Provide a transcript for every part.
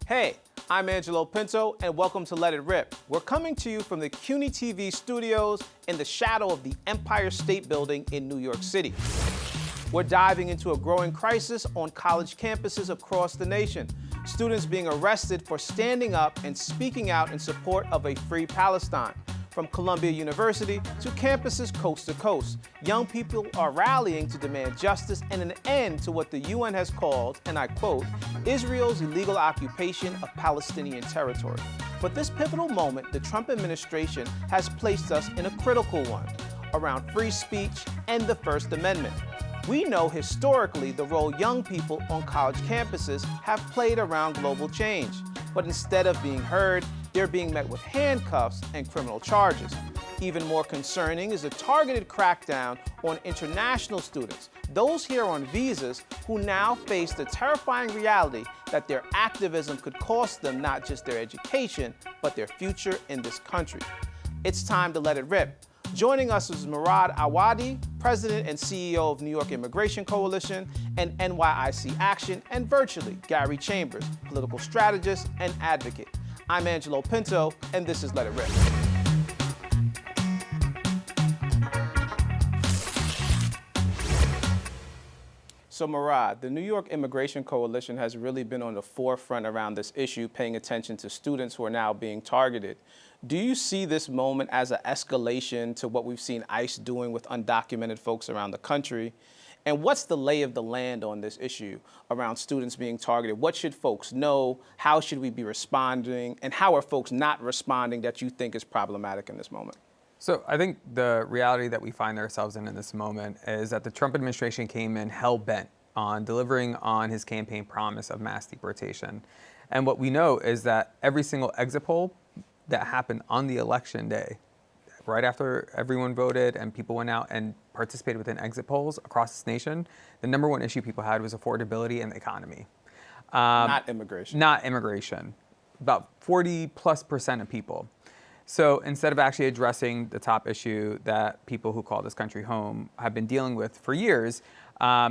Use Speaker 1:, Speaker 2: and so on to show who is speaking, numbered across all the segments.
Speaker 1: Hey, I'm Angelo Pinto, and welcome to Let It Rip. We're coming to you from the CUNY TV studios in the shadow of the Empire State Building in New York City. We're diving into a growing crisis on college campuses across the nation. Students being arrested for standing up and speaking out in support of a free Palestine. From Columbia University to campuses coast to coast, young people are rallying to demand justice and an end to what the UN has called, and I quote, Israel's illegal occupation of Palestinian territory. But this pivotal moment, the Trump administration has placed us in a critical one around free speech and the First Amendment. We know historically the role young people on college campuses have played around global change. But instead of being heard, they're being met with handcuffs and criminal charges. Even more concerning is the targeted crackdown on international students, those here on visas who now face the terrifying reality that their activism could cost them not just their education, but their future in this country. It's time to let it rip. Joining us is Murad Awadi, President and CEO of New York Immigration Coalition and NYIC Action, and virtually Gary Chambers, political strategist and advocate. I'm Angelo Pinto, and this is Let It Rip. So Murad, the New York Immigration Coalition has really been on the forefront around this issue, paying attention to students who are now being targeted. Do you see this moment as an escalation to what we've seen ICE doing with undocumented folks around the country? And what's the lay of the land on this issue around students being targeted? What should folks know? How should we be responding? And how are folks not responding that you think is problematic in this moment?
Speaker 2: So I think the reality that we find ourselves in this moment is that the Trump administration came in hell-bent on delivering on his campaign promise of mass deportation. And what we know is that every single exit poll that happened on the election day, right after everyone voted and people went out and participated within exit polls across this nation, the number one issue people had was affordability and the economy.
Speaker 1: Not immigration.
Speaker 2: Not immigration. About 40+% of people. So instead of actually addressing the top issue that people who call this country home have been dealing with for years,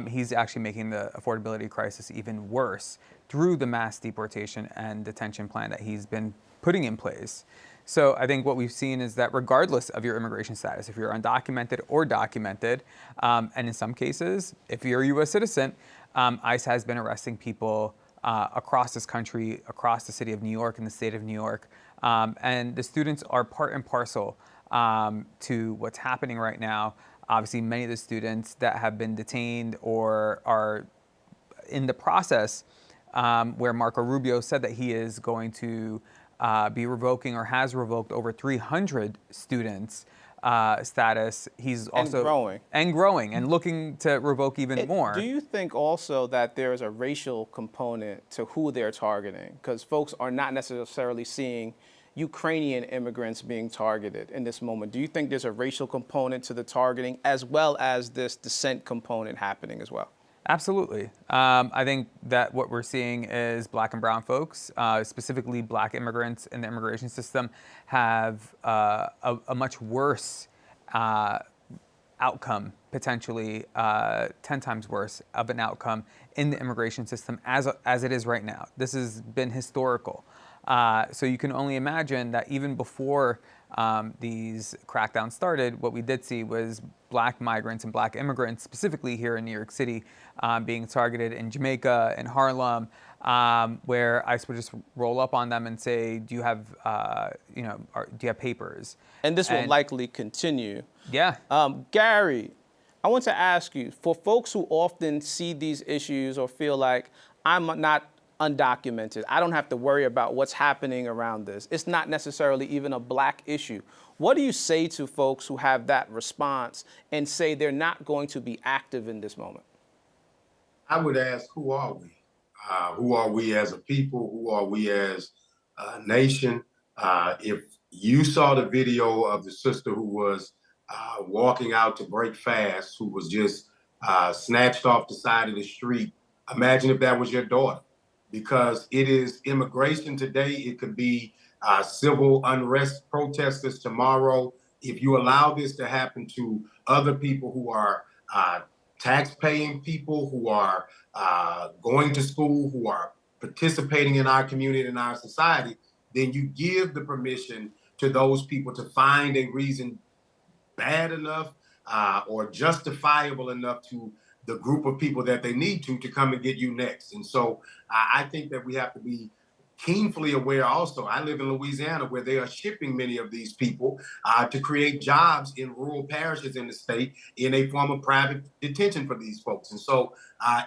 Speaker 2: he's actually making the affordability crisis even worse through the mass deportation and detention plan that he's been putting in place. So I think what we've seen is that regardless of your immigration status, if you're undocumented or documented, and in some cases, if you're a U.S. citizen, ICE has been arresting people across this country, across the city of New York and the state of New York. And the students are part and parcel to what's happening right now. Obviously, many of the students that have been detained or are in the process where Marco Rubio said that he is going to be revoking or has revoked over 300 students' status. He's also growing and looking to revoke even more.
Speaker 1: Do you think also that there is a racial component to who they're targeting? Because folks are not necessarily seeing Ukrainian immigrants being targeted in this moment. Do you think there's a racial component to the targeting as well as this descent component happening as well?
Speaker 2: Absolutely. I think that what we're seeing is Black and brown folks, specifically Black immigrants in the immigration system, have a much worse outcome, potentially 10 times worse of an outcome in the immigration system as it is right now. This has been historical. So you can only imagine that even before these crackdowns started, what we did see was Black migrants and Black immigrants, specifically here in New York City, being targeted in Jamaica and Harlem, where ICE would just roll up on them and say, "Do you have, do you have papers?"
Speaker 1: And this will likely continue.
Speaker 2: Yeah.
Speaker 1: Gary, I want to ask you, for folks who often see these issues or feel like I'm not undocumented, I don't have to worry about what's happening around this, it's not necessarily even a Black issue. What do you say to folks who have that response and say they're not going to be active in this moment?
Speaker 3: I would ask, who are we? Who are we as a people? Who are we as a nation? If you saw the video of the sister who was walking out to break fast, who was just snatched off the side of the street, imagine if that was your daughter. Because it is immigration today. It could be civil unrest protesters tomorrow. If you allow this to happen to other people who are tax-paying people, who are going to school, who are participating in our community and our society, then you give the permission to those people to find a reason bad enough or justifiable enough to the group of people that they need to come and get you next. And so I think that we have to be keenly aware also. I live in Louisiana where they are shipping many of these people to create jobs in rural parishes in the state in a form of private detention for these folks. And so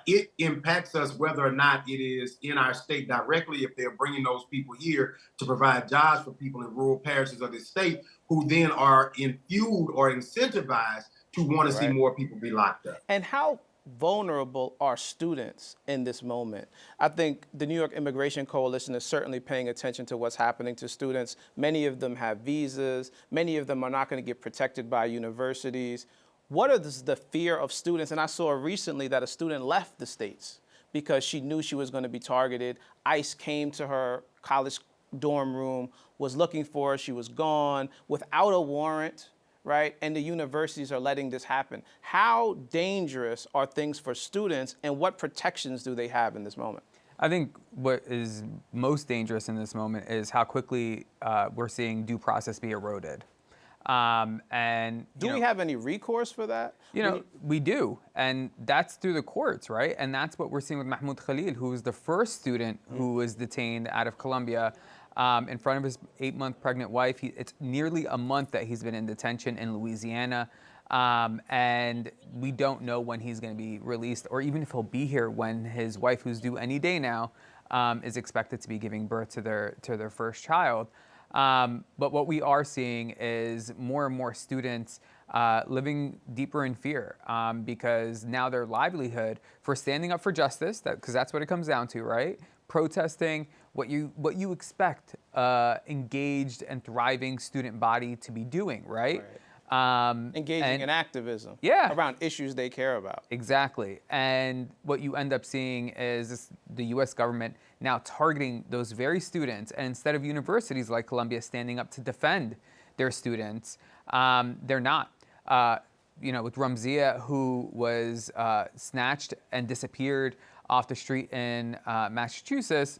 Speaker 3: it impacts us whether or not it is in our state directly, if they're bringing those people here to provide jobs for people in rural parishes of the state who then are infueled or incentivized to want to see more people be locked up.
Speaker 1: And how vulnerable are students in this moment? I think the New York Immigration Coalition is certainly paying attention to what's happening to students. Many of them have visas. Many of them are not going to get protected by universities. What is the fear of students? And I saw recently that a student left the States because she knew she was going to be targeted. ICE came to her college dorm room, was looking for her. She was gone without a warrant. Right? And the universities are letting this happen. How dangerous are things for students, and what protections do they have in this moment?
Speaker 2: I think what is most dangerous in this moment is how quickly we're seeing due process be eroded. And
Speaker 1: do we have any recourse for that?
Speaker 2: We do, and that's through the courts, right? And that's what we're seeing with Mahmoud Khalil, who was the first student who was detained out of Colombia in front of his 8-month pregnant wife. It's nearly a month that he's been in detention in Louisiana, and we don't know when he's going to be released, or even if he'll be here when his wife, who's due any day now, is expected to be giving birth to their first child. But what we are seeing is more and more students living deeper in fear because now their livelihood for standing up for justice, because that's what it comes down to, right? Protesting what you expect engaged and thriving student body to be doing, right?
Speaker 1: Engaging in activism around issues they care about.
Speaker 2: Exactly. And what you end up seeing is the U.S. government now targeting those very students. And instead of universities like Columbia standing up to defend their students, they're not. With Ramzia, who was snatched and disappeared off the street in Massachusetts,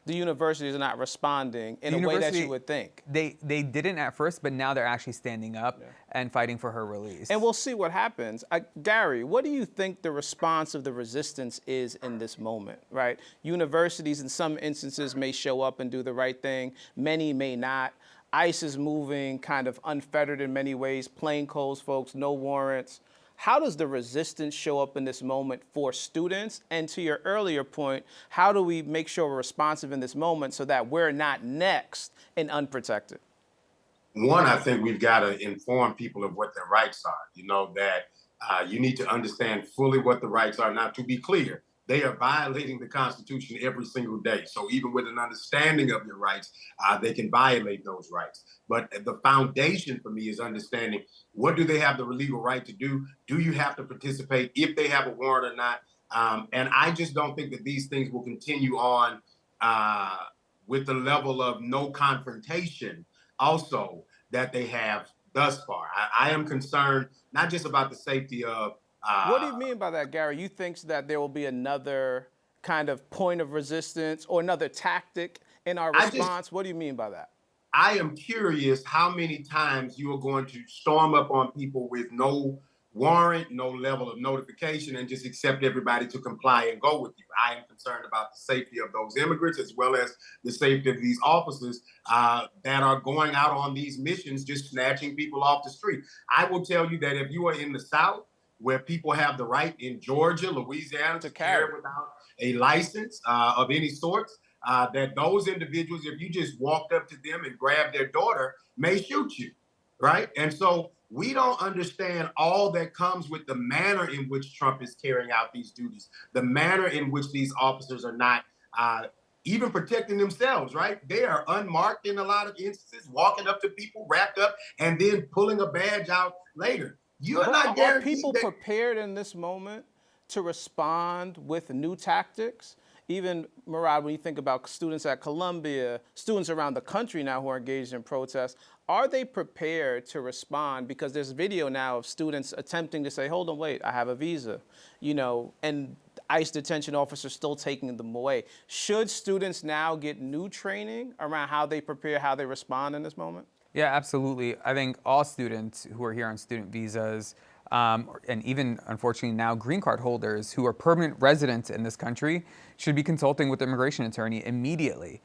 Speaker 1: the universities are not responding in a way that you would think.
Speaker 2: They didn't at first, but now they're actually standing up and fighting for her release.
Speaker 1: And we'll see what happens. Gary, what do you think the response of the resistance is in this moment, right? Universities in some instances may show up and do the right thing. Many may not. ICE is moving kind of unfettered in many ways, plainclothes folks, no warrants. How does the resistance show up in this moment for students? And to your earlier point, how do we make sure we're responsive in this moment so that we're not next and unprotected?
Speaker 3: One, I think we've got to inform people of what their rights are, that you need to understand fully what the rights are. Now, to be clear, they are violating the Constitution every single day. So even with an understanding of your rights, they can violate those rights. But the foundation for me is understanding, what do they have the legal right to do? Do you have to participate if they have a warrant or not? And I just don't think that these things will continue on with the level of no confrontation also that they have thus far. I am concerned not just about the safety of
Speaker 1: what do you mean by that, Gary? You think that there will be another kind of point of resistance or another tactic in our response? What do you mean by that?
Speaker 3: I am curious how many times you are going to storm up on people with no warrant, no level of notification, and just accept everybody to comply and go with you. I am concerned about the safety of those immigrants as well as the safety of these officers that are going out on these missions, just snatching people off the street. I will tell you that if you are in the South, where people have the right in Georgia, Louisiana to carry without a license of any sort, that those individuals, if you just walked up to them and grabbed their daughter, may shoot you, right? And so we don't understand all that comes with the manner in which Trump is carrying out these duties, the manner in which these officers are not even protecting themselves, right? They are unmarked in a lot of instances, walking up to people wrapped up and then pulling a badge out later. You're not guaranteed.
Speaker 1: Are people prepared in this moment to respond with new tactics? Even, Murad, when you think about students at Columbia, students around the country now who are engaged in protests, are they prepared to respond? Because there's video now of students attempting to say, hold on, wait, I have a visa, and ICE detention officers still taking them away. Should students now get new training around how they prepare, how they respond in this moment?
Speaker 2: Yeah, absolutely. I think all students who are here on student visas, and even unfortunately now green card holders who are permanent residents in this country, should be consulting with the immigration attorney immediately,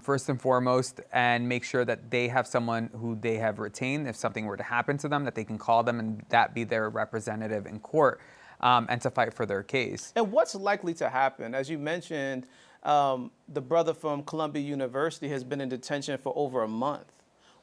Speaker 2: first and foremost, and make sure that they have someone who they have retained if something were to happen to them, that they can call them and that be their representative in court, and to fight for their case.
Speaker 1: And what's likely to happen? As you mentioned, the brother from Columbia University has been in detention for over a month.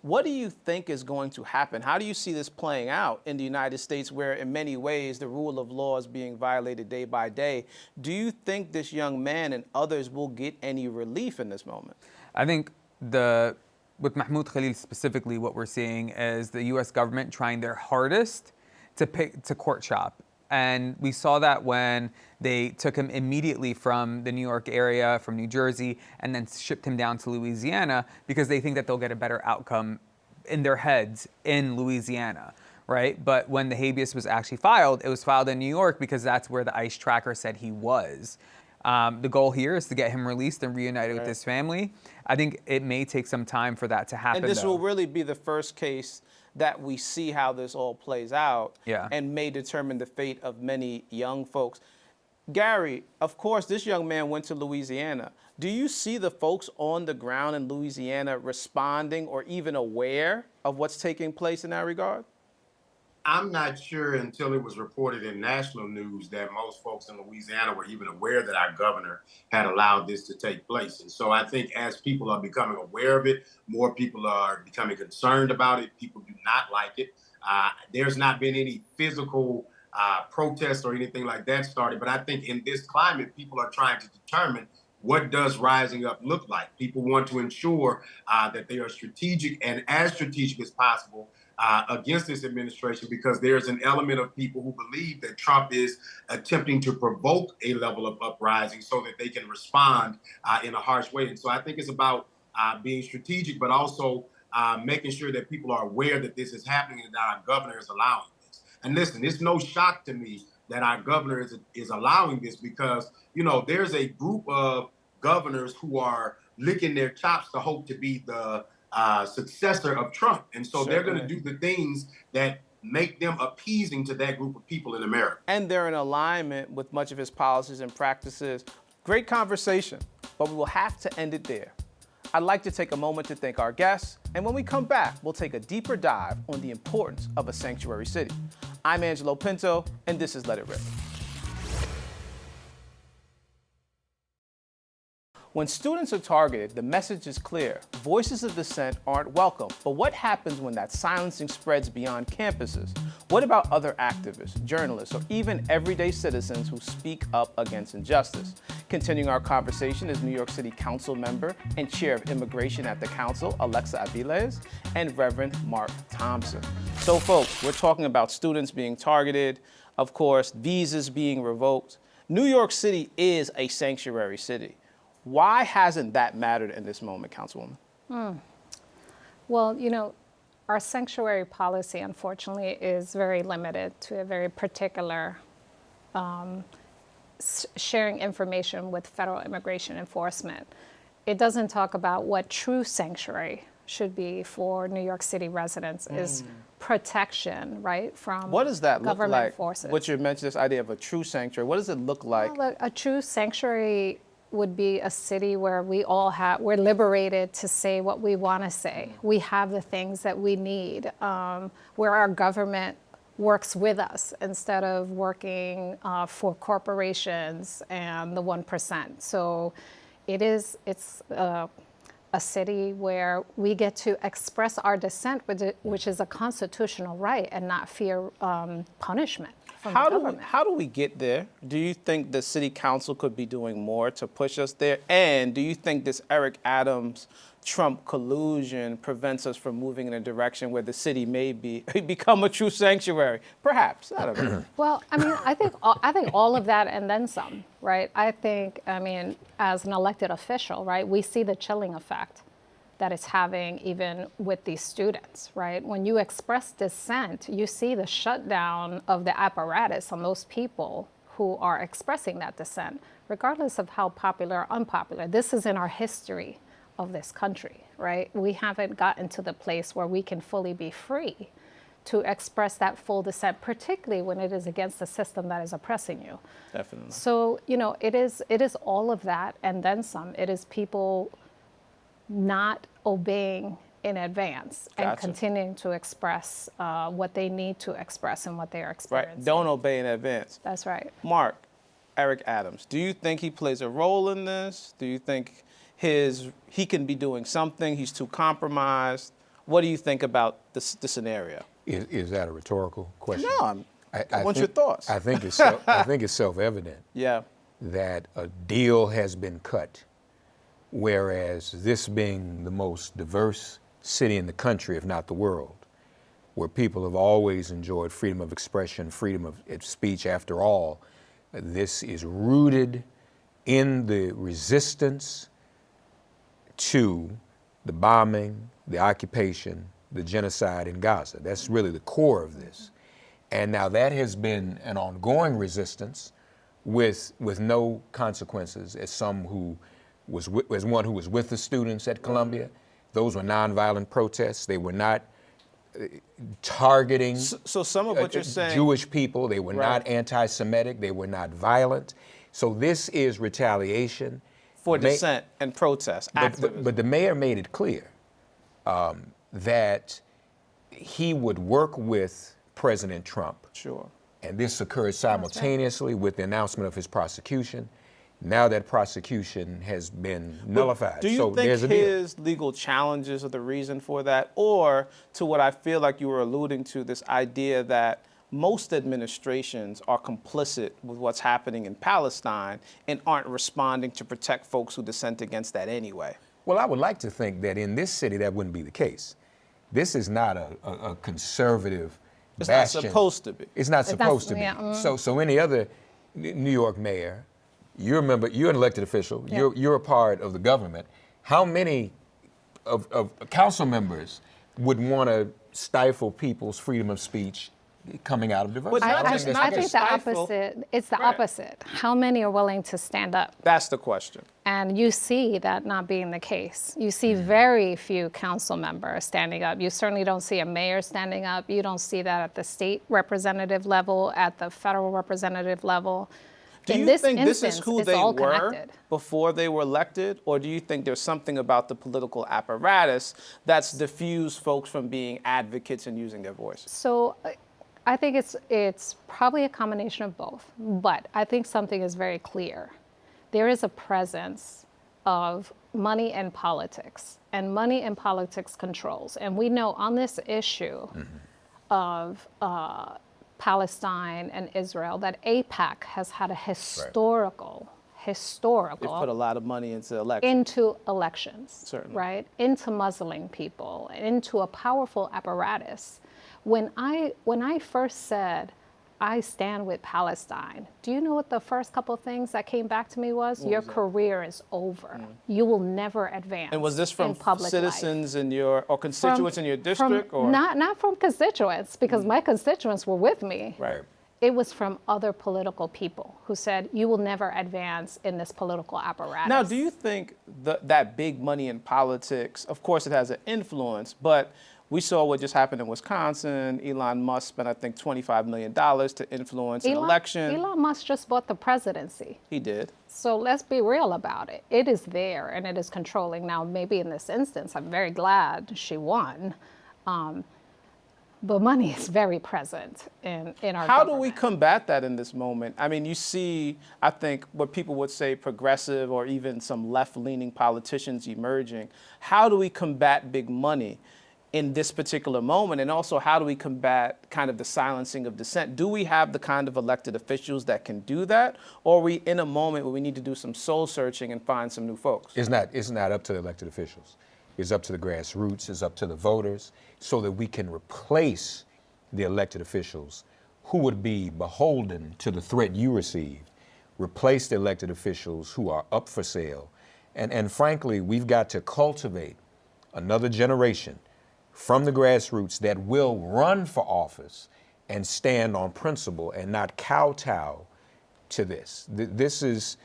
Speaker 1: What do you think is going to happen? How do you see this playing out in the United States, where in many ways the rule of law is being violated day by day? Do you think this young man and others will get any relief in this moment?
Speaker 2: I think with Mahmoud Khalil specifically, what we're seeing is the U.S. government trying their hardest to court shop. And we saw that when they took him immediately from the New York area, from New Jersey, and then shipped him down to Louisiana because they think that they'll get a better outcome in their heads in Louisiana, right? But when the habeas was actually filed, it was filed in New York because that's where the ICE tracker said he was. The goal here is to get him released and reunited with his family. I think it may take some time for that to happen.
Speaker 1: And this will really be the first case that we see how this all plays out, and may determine the fate of many young folks. Gary, of course, this young man went to Louisiana. Do you see the folks on the ground in Louisiana responding or even aware of what's taking place in that regard?
Speaker 3: I'm not sure until it was reported in national news that most folks in Louisiana were even aware that our governor had allowed this to take place. And so I think as people are becoming aware of it, more people are becoming concerned about it. People do not like it. There's not been any physical protests or anything like that started. But I think in this climate, people are trying to determine what does rising up look like. People want to ensure that they are strategic and as strategic as possible against this administration, because there's an element of people who believe that Trump is attempting to provoke a level of uprising so that they can respond in a harsh way. And so I think it's about being strategic, but also making sure that people are aware that this is happening and that our governor is allowing this. And listen, it's no shock to me that our governor is allowing this, because, you know, there's a group of governors who are licking their chops to hope to be the successor of Trump. And so they're going to do the things that make them appeasing to that group of people in America.
Speaker 1: And they're in alignment with much of his policies and practices. Great conversation, but we will have to end it there. I'd like to take a moment to thank our guests, and when we come back, we'll take a deeper dive on the importance of a sanctuary city. I'm Angelo Pinto, and this is Let It Rip. When students are targeted, the message is clear. Voices of dissent aren't welcome. But what happens when that silencing spreads beyond campuses? What about other activists, journalists, or even everyday citizens who speak up against injustice? Continuing our conversation is New York City Council member and chair of immigration at the council, Alexa Aviles, and Reverend Mark Thompson. So folks, we're talking about students being targeted, of course, visas being revoked. New York City is a sanctuary city. Why hasn't that mattered in this moment, Councilwoman?
Speaker 4: Well, you know, our sanctuary policy, unfortunately, is very limited to a very particular sharing information with federal immigration enforcement. It doesn't talk about what true sanctuary should be for New York City residents is protection, right, from
Speaker 1: what does that look like?
Speaker 4: Forces.
Speaker 1: What you mentioned, this idea of a true sanctuary, what does it look like?
Speaker 4: Well, a true sanctuary would be a city where we're liberated to say what we want to say. We have the things that we need, where our government works with us instead of working for corporations and the 1%. So it's a city where we get to express our dissent, which is a constitutional right, and not fear punishment. How
Speaker 1: do we get there? Do you think the city council could be doing more to push us there? And do you think this Eric Adams Trump collusion prevents us from moving in a direction where the city may become a true sanctuary? Perhaps, I don't know.
Speaker 4: Well, I mean, I think all of that and then some, right? I mean, as an elected official, right, we see the chilling effect that it's having even with these students, right? When you express dissent, you see the shutdown of the apparatus on those people who are expressing that dissent, regardless of how popular or unpopular. This is in our history of this country, right? We haven't gotten to the place where we can fully be free to express that full dissent, particularly when it is against the system that is oppressing you.
Speaker 1: Definitely.
Speaker 4: So, it is all of that and then some. It is people not obeying in advance and
Speaker 1: Gotcha.
Speaker 4: continuing to express what they need to express and what they are experiencing.
Speaker 1: Right. Don't obey in advance.
Speaker 4: That's right.
Speaker 1: Mark, Eric Adams, do you think he plays a role in this? Do you think he can be doing something? He's too compromised. What do you think about the scenario?
Speaker 5: Is that a rhetorical question?
Speaker 1: No, I want
Speaker 5: think-
Speaker 1: your thoughts.
Speaker 5: I think it's I think it's self-evident
Speaker 1: Yeah.
Speaker 5: that a deal has been cut, whereas this being the most diverse city in the country, if not the world, where people have always enjoyed freedom of expression, freedom of speech. After all, this is rooted in the resistance to the bombing, the occupation, the genocide in Gaza. That's really the core of this. And now that has been an ongoing resistance with no consequences, as one who was with the students at Columbia. Those were nonviolent protests. They were not targeting
Speaker 1: So some of what you're saying,
Speaker 5: Jewish people. They were
Speaker 1: Right.
Speaker 5: not anti-Semitic. They were not violent. So this is retaliation.
Speaker 1: for
Speaker 5: May-
Speaker 1: dissent and protest, activism.
Speaker 5: but the mayor made it clear that he would work with President Trump.
Speaker 1: Sure.
Speaker 5: And this occurred simultaneously with the announcement of his prosecution. Now that prosecution has been nullified.
Speaker 1: Do you
Speaker 5: so
Speaker 1: think
Speaker 5: there's a deal.
Speaker 1: his legal challenges are the reason for that? Or to what I feel like you were alluding to, this idea that most administrations are complicit with what's happening in Palestine and aren't responding to protect folks who dissent against that anyway?
Speaker 5: Well, I would like to think that in this city that wouldn't be the case. This is not a conservative
Speaker 1: It's not
Speaker 5: bastion.
Speaker 1: supposed to be.
Speaker 5: It's not supposed to be.
Speaker 4: yeah,
Speaker 5: So any other New York mayor, you're an elected official,
Speaker 4: Yeah.
Speaker 5: you're a part of the government. How many of council members would want to stifle people's freedom of speech coming out of diversity?
Speaker 1: But not
Speaker 5: don't
Speaker 1: just-
Speaker 5: think
Speaker 1: not
Speaker 5: that's the
Speaker 1: just
Speaker 5: case.
Speaker 4: the
Speaker 1: stifle.
Speaker 4: opposite. It's the
Speaker 1: Right.
Speaker 4: opposite. How many are willing to stand up?
Speaker 1: That's the question.
Speaker 4: And you see that not being the case. You see
Speaker 1: Mm-hmm.
Speaker 4: very few council members standing up. You certainly don't see a mayor standing up. You don't see that at the state representative level, at the federal representative level.
Speaker 1: Do
Speaker 4: In
Speaker 1: you
Speaker 4: this
Speaker 1: think this is
Speaker 4: instance,
Speaker 1: who
Speaker 4: it's
Speaker 1: they
Speaker 4: all
Speaker 1: were
Speaker 4: connected.
Speaker 1: before they were elected? Or do you think there's something about the political apparatus that's diffused folks from being advocates and using their voices?
Speaker 4: So I think it's probably a combination of both. But I think something is very clear. There is a presence of money in politics, and money in politics controls. And we know on this issue of Palestine and Israel that AIPAC has had a historical
Speaker 1: They've put a lot of money into elections.
Speaker 4: into elections,
Speaker 1: Certainly.
Speaker 4: right? Into muzzling people, into a powerful apparatus. When I first said, I stand with Palestine, do you know what the first couple of things that came back to me was? Your career is over. You will never advance.
Speaker 1: And was this from
Speaker 4: in public
Speaker 1: citizens in your, or constituents in your district?
Speaker 4: From,
Speaker 1: Or
Speaker 4: not from constituents, because my constituents were with me.
Speaker 1: Right.
Speaker 4: It was from other political people who said, you will never advance in this political apparatus.
Speaker 1: Now, do you think that big money in politics, of course it has an influence, but we saw what just happened in Wisconsin. Elon Musk spent, I think, $25 million to influence an election.
Speaker 4: Elon Musk just bought the presidency.
Speaker 1: He did.
Speaker 4: So let's be real about it. It is there and it is controlling. Now, maybe in this instance, I'm very glad she won. But money is very present in our
Speaker 1: How do
Speaker 4: government.
Speaker 1: we combat that in this moment? I mean, you see, I think, what people would say progressive or even some left-leaning politicians emerging. How do we combat big money in this particular moment? And also, how do we combat kind of the silencing of dissent? Do we have the kind of elected officials that can do that? Or are we in a moment where we need to do some soul searching and find some new folks?
Speaker 5: It's not up to the elected officials. It's up to the grassroots, it's up to the voters, so that we can replace the elected officials who would be beholden to the threat you received. Replace the elected officials who are up for sale. And frankly, we've got to cultivate another generation from the grassroots that will run for office and stand on principle and not kowtow to this. This is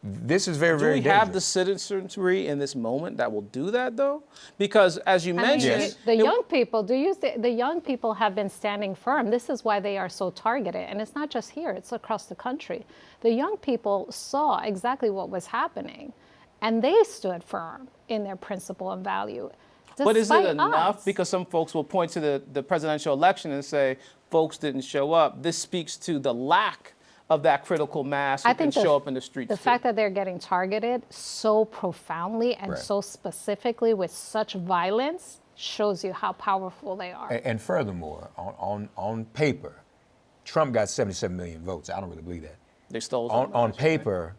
Speaker 5: very,
Speaker 1: Do
Speaker 5: very
Speaker 1: we
Speaker 5: dangerous.
Speaker 1: have the citizenry in this moment that will do that, though? Because as you
Speaker 4: I mean,
Speaker 1: mentioned,
Speaker 5: Yes.
Speaker 4: the young people, the young people have been standing firm. This is why they are so targeted. And it's not just here, it's across the country. The young people saw exactly what was happening, and they stood firm in their principle and value.
Speaker 1: but is it
Speaker 4: despite
Speaker 1: enough?
Speaker 4: odds.
Speaker 1: Because some folks will point to the presidential election and say folks didn't show up. This speaks to the lack of that critical mass who can show up in the streets.
Speaker 4: The
Speaker 1: too.
Speaker 4: fact that they're getting targeted so profoundly and
Speaker 5: Right.
Speaker 4: so specifically with such violence shows you how powerful they are.
Speaker 5: And furthermore, on paper, Trump got 77 million votes. I don't really believe that.
Speaker 1: They stole
Speaker 5: On
Speaker 1: something.
Speaker 5: paper,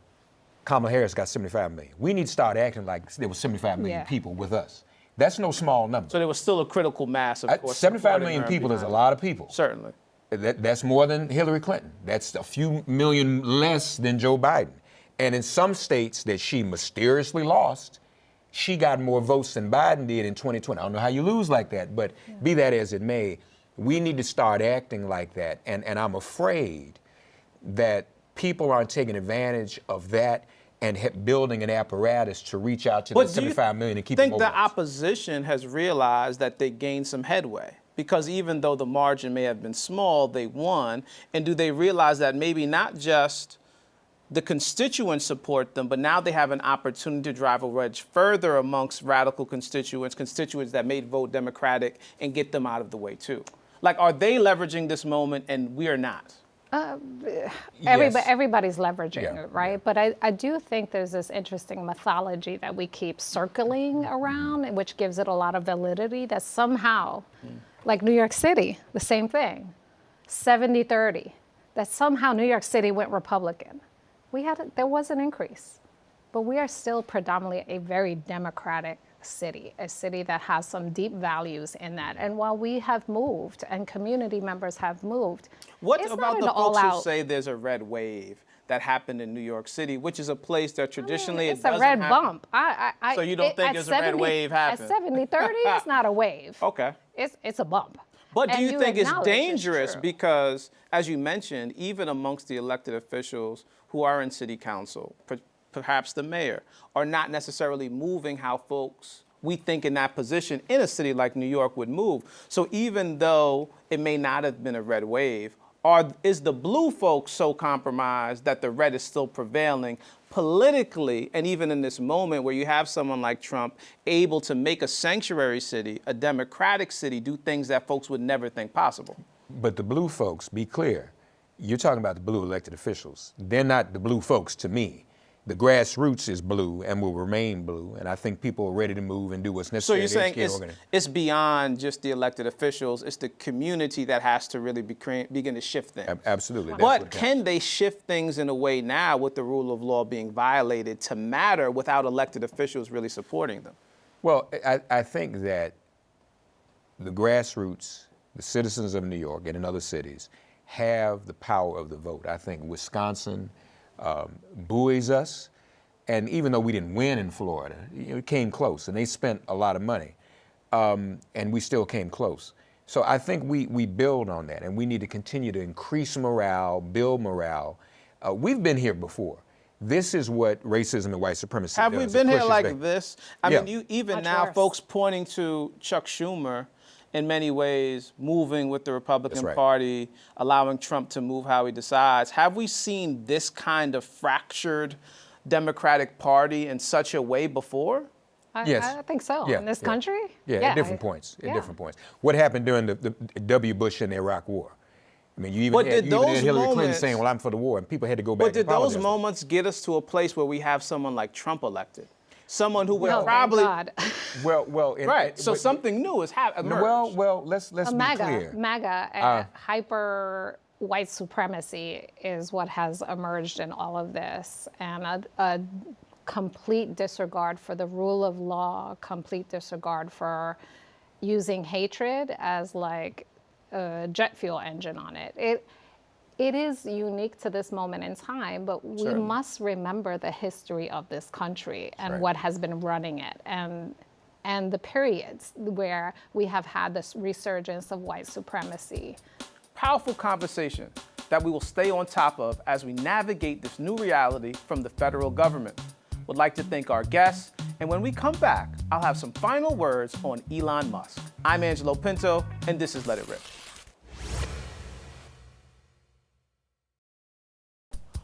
Speaker 5: Kamala Harris got 75 million. We need to start acting like there was 75 million
Speaker 4: Yeah.
Speaker 5: people with us. That's no small number.
Speaker 1: So there was still a critical mass, of course.
Speaker 5: 75
Speaker 1: supporting
Speaker 5: million
Speaker 1: her
Speaker 5: people is a
Speaker 1: behind
Speaker 5: lot of people.
Speaker 1: it. Certainly.
Speaker 5: That's more than Hillary Clinton. That's a few million less than Joe Biden. And in some states that she mysteriously lost, she got more votes than Biden did in 2020. I don't know how you lose like that, but be that as it may, we need to start acting like that. And I'm afraid that people aren't taking advantage of that and building an apparatus to reach out to the
Speaker 1: But do you
Speaker 5: 75 million and keep them
Speaker 1: think the
Speaker 5: mobilized.
Speaker 1: opposition has realized that they gained some headway? Because even though the margin may have been small, they won. And do they realize that maybe not just the constituents support them, but now they have an opportunity to drive a wedge further amongst radical constituents that may vote Democratic, and get them out of the way too? Like, are they leveraging this moment and we're not?
Speaker 5: Yes.
Speaker 4: Everybody's leveraging
Speaker 5: Yeah,
Speaker 4: it, right? But I do think there's this interesting mythology that we keep circling around, which gives it a lot of validity, that somehow, like New York City, the same thing, 70-30, that somehow New York City went Republican. There was an increase, but we are still predominantly a very democratic city, a city that has some deep values in that. And while we have moved and community members have moved,
Speaker 1: What
Speaker 4: it's
Speaker 1: about
Speaker 4: not
Speaker 1: the
Speaker 4: an
Speaker 1: folks who
Speaker 4: all-out.
Speaker 1: say there's a red wave that happened in New York City, which is a place that traditionally
Speaker 4: It's
Speaker 1: it doesn't
Speaker 4: a red
Speaker 1: happen?
Speaker 4: bump.
Speaker 1: So you don't think
Speaker 4: at
Speaker 1: it's a red wave happened?
Speaker 4: At 70-30, it's not a wave.
Speaker 1: Okay.
Speaker 4: It's a bump.
Speaker 1: But do
Speaker 4: And
Speaker 1: you think it's
Speaker 4: acknowledge
Speaker 1: dangerous
Speaker 4: true.
Speaker 1: because, as you mentioned, even amongst the elected officials who are in city council, perhaps the mayor, are not necessarily moving how folks we think in that position in a city like New York would move? So even though it may not have been a red wave, is the blue folks so compromised that the red is still prevailing politically, and even in this moment where you have someone like Trump able to make a sanctuary city, a democratic city, do things that folks would never think possible?
Speaker 5: But the blue folks, be clear, you're talking about the blue elected officials. They're not the blue folks to me. The grassroots is blue and will remain blue, and I think people are ready to move and do what's
Speaker 1: So
Speaker 5: necessary.
Speaker 1: you're
Speaker 5: to
Speaker 1: saying
Speaker 5: educate organize.
Speaker 1: it's beyond just the elected officials, it's the community that has to really begin to shift things.
Speaker 5: Absolutely. that's what
Speaker 1: But
Speaker 5: counts.
Speaker 1: can they shift things in a way now with the rule of law being violated to matter without elected officials really supporting them?
Speaker 5: Well, I think that the grassroots, the citizens of New York and in other cities, have the power of the vote. I think Wisconsin buoys us, and even though we didn't win in Florida, it came close, and they spent a lot of money, and we still came close. So I think we build on that, and we need to continue to increase morale, build morale. We've been here before. This is what racism and white supremacy
Speaker 1: Have
Speaker 5: does.
Speaker 1: we
Speaker 5: It
Speaker 1: been here
Speaker 5: pushes
Speaker 1: like
Speaker 5: back.
Speaker 1: this?
Speaker 5: Yeah.
Speaker 1: Mean, even
Speaker 4: Much
Speaker 1: now,
Speaker 4: worse.
Speaker 1: folks pointing to Chuck Schumer in many ways moving with the Republican
Speaker 5: That's right.
Speaker 1: Party, allowing Trump to move how he decides. Have we seen this kind of fractured Democratic Party in such a way before?
Speaker 5: Yes.
Speaker 4: I think so.
Speaker 5: Yeah,
Speaker 4: In this
Speaker 5: yeah.
Speaker 4: country?
Speaker 5: Yeah, at different points. At
Speaker 4: yeah.
Speaker 5: different points. What happened during the W. Bush and the Iraq War? I mean, you
Speaker 1: But
Speaker 5: even had,
Speaker 1: did
Speaker 5: you even
Speaker 1: those
Speaker 5: had Hillary Clinton
Speaker 1: moments-
Speaker 5: saying, "Well, I'm for the war," and people had to go back.
Speaker 1: But did
Speaker 5: and
Speaker 1: those
Speaker 5: apologize.
Speaker 1: moments get us to a place where we have someone like Trump elected? Someone who would
Speaker 4: No, thank
Speaker 1: probably
Speaker 4: God.
Speaker 5: Well,
Speaker 1: right. So
Speaker 5: but-
Speaker 1: something new has emerged.
Speaker 5: Well, let's be clear.
Speaker 4: MAGA, hyper white supremacy is what has emerged in all of this, and a complete disregard for the rule of law, complete disregard for using hatred as like a jet fuel engine on it. It is unique to this moment in time, but we
Speaker 1: Certainly.
Speaker 4: must remember the history of this country and
Speaker 5: right.
Speaker 4: what has been running it, and the periods where we have had this resurgence of white supremacy.
Speaker 1: Powerful conversation. that we will stay on top of as we navigate this new reality from the federal government. Would like to thank our guests, and when we come back, I'll have some final words on Elon Musk. I'm Angelo Pinto, and this is Let It Rip.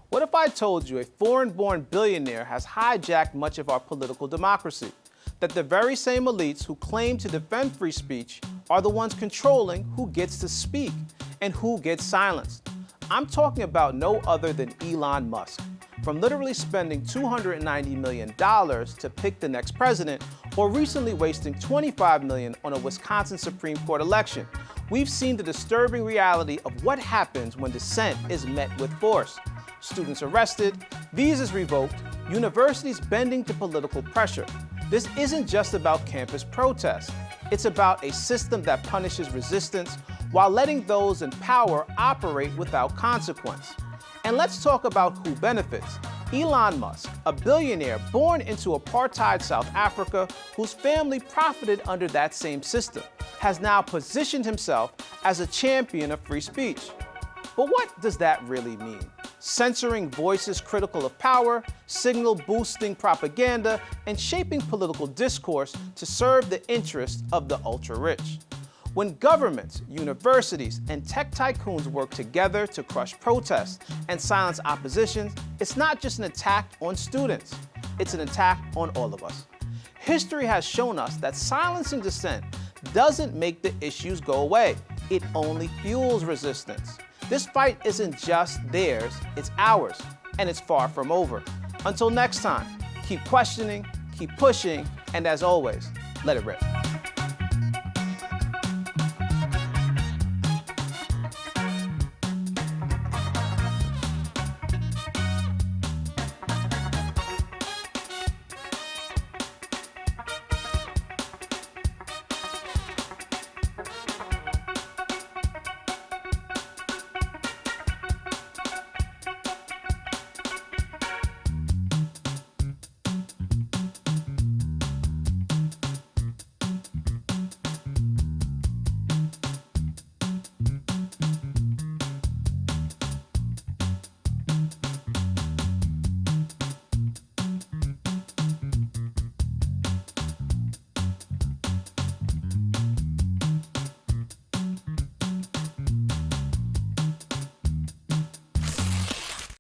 Speaker 1: What if I told you a foreign-born billionaire has hijacked much of our political democracy? That the very same elites who claim to defend free speech are the ones controlling who gets to speak and who gets silenced. I'm talking about no other than Elon Musk. From literally spending $290 million to pick the next president, or recently wasting $25 million on a Wisconsin Supreme Court election, we've seen the disturbing reality of what happens when dissent is met with force. Students arrested, visas revoked, universities bending to political pressure. This isn't just about campus protests. It's about a system that punishes resistance while letting those in power operate without consequence. And let's talk about who benefits. Elon Musk, a billionaire born into apartheid South Africa, whose family profited under that same system, has now positioned himself as a champion of free speech. But what does that really mean? Censoring voices critical of power, signal-boosting propaganda, and shaping political discourse to serve the interests of the ultra-rich. When governments, universities, and tech tycoons work together to crush protests and silence opposition, it's not just an attack on students, it's an attack on all of us. History has shown us that silencing dissent doesn't make the issues go away, it only fuels resistance. This fight isn't just theirs, it's ours, and it's far from over. Until next time, keep questioning, keep pushing, and as always, let it rip.